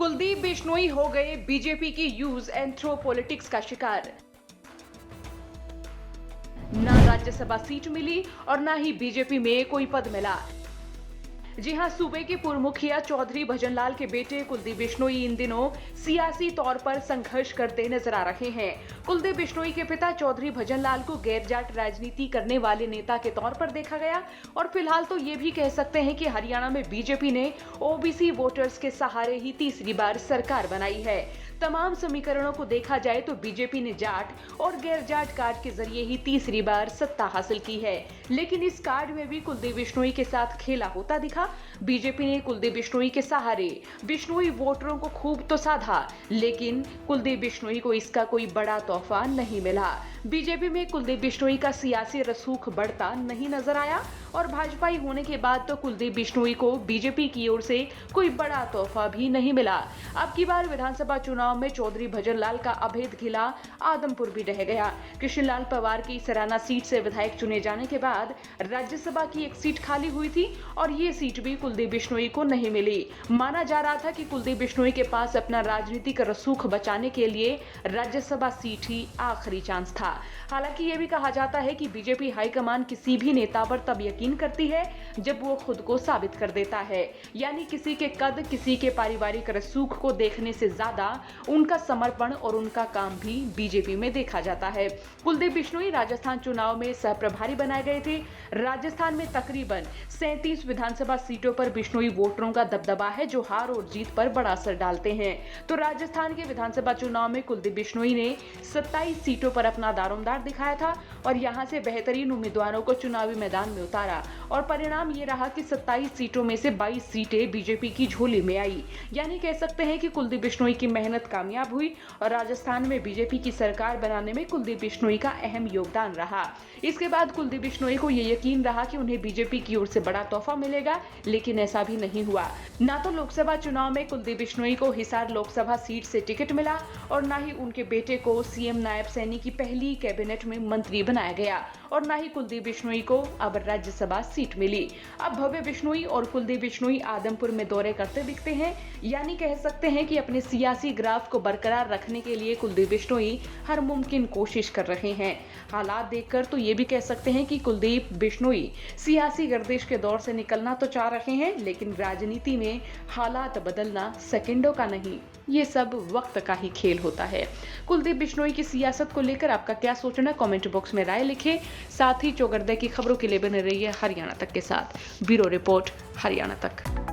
कुलदीप बिश्नोई हो गए बीजेपी की यूज एंड थ्रो पॉलिटिक्स का शिकार। ना राज्यसभा सीट मिली और ना ही बीजेपी में कोई पद मिला। जी हां, सूबे के पूर्व मुखिया चौधरी भजनलाल के बेटे कुलदीप बिश्नोई इन दिनों सियासी तौर पर संघर्ष करते नजर आ रहे हैं। कुलदीप बिश्नोई के पिता चौधरी भजनलाल को गैरजाट राजनीति करने वाले नेता के तौर पर देखा गया और फिलहाल तो ये भी कह सकते हैं कि हरियाणा में बीजेपी ने ओबीसी वोटर्स के सहारे ही तीसरी बार सरकार बनाई है। तमाम समीकरणों को देखा जाए तो बीजेपी ने जाट और गैर जाट कार्ड के जरिए ही तीसरी बार सत्ता हासिल की है, लेकिन इस कार्ड में भी कुलदीप बिश्नोई के साथ खेला होता दिखा। बीजेपी ने कुलदीप बिश्नोई के सहारे बिश्नोई वोटरों को खूब तो साधा, लेकिन कुलदीप बिश्नोई को इसका कोई बड़ा तोहफा नहीं मिला। बीजेपी में कुलदीप बिश्नोई का सियासी रसूख बढ़ता नहीं नजर आया और भाजपाई होने के बाद तो कुलदीप बिश्नोई को बीजेपी की ओर से कोई बड़ा तोहफा भी नहीं मिला। अब की बार विधानसभा चुनाव में चौधरी भजनलाल का अभेद किला आदमपुर भी रह गया। कृष्णलाल पवार की सराना सीट से विधायक चुने जाने के बाद राज्यसभा की एक सीट खाली हुई थी और ये सीट भी कुलदीप बिश्नोई को नहीं मिली। माना जा रहा था कि कुलदीप बिश्नोई के पास अपना राजनीतिक रसूख बचाने के लिए राज्यसभा सीट ही आखिरी चांस था। हालांकि ये भी कहा जाता है कि बीजेपी हाईकमान किसी भी नेता पर तब यकीन करती है जब वो खुद को साबित कर देता है, यानी किसी के कद, किसी के पारिवारिक रसूख को देखने से ज्यादा उनका समर्पण और उनका काम भी बीजेपी में देखा जाता है। कुलदीप बिश्नोई राजस्थान चुनाव में सह प्रभारी बनाए गए थे। राजस्थान में तकरीबन 37 विधानसभा सीटों पर बिश्नोई वोटरों का दबदबा है जो हार और जीत पर बड़ा असर डालते हैं। तो राजस्थान के विधानसभा चुनाव में कुलदीप बिश्नोई ने 27 सीटों पर अपना दारोमदार दिखाया था और यहां से बेहतरीन उम्मीदवारों को चुनावी मैदान में उतारा और परिणाम ये रहा कि 27 सीटों में से 22 सीटें बीजेपी की झोली में आई। यानी कह सकते हैं कि कुलदीप बिश्नोई की मेहनत कामयाब हुई और राजस्थान में बीजेपी की सरकार बनाने में कुलदीप बिश्नोई का अहम योगदान रहा। इसके बाद कुलदीप बिश्नोई को यह यकीन रहा कि उन्हें बीजेपी की ओर से बड़ा तोहफा मिलेगा, लेकिन ऐसा भी नहीं हुआ। ना तो लोकसभा चुनाव में कुलदीप बिश्नोई को हिसार लोकसभा सीट से टिकट मिला और ना ही उनके बेटे को सीएम नायब सैनी की पहली कैबिनेट में मंत्री बनाया गया और ना ही कुलदीप बिश्नोई को अब राज्यसभा सीट मिली। अब भव्य बिश्नोई और कुलदीप बिश्नोई आदमपुर में दौरे करते दिखते हैं, यानी कह सकते हैं कि अपने सियासी ग्राफ को बरकरार रखने के लिए कुलदीप बिश्नोई हर मुमकिन कोशिश कर रहे हैं। हालात देखकर तो ये भी कह सकते हैं कि कुलदीप बिश्नोई सियासी गर्दिश के दौर से निकलना तो चाह रहे हैं, लेकिन राजनीति में हालात बदलना सेकंडों का नहीं, ये सब वक्त का ही खेल होता है। कुलदीप बिश्नोई की सियासत को लेकर आपका क्या सोचना, कमेंट बॉक्स में राय लिखें। साथ ही चौगरदे की खबरों के लिए बने रहिए हरियाणा तक के साथ। ब्यूरो रिपोर्ट, हरियाणा तक।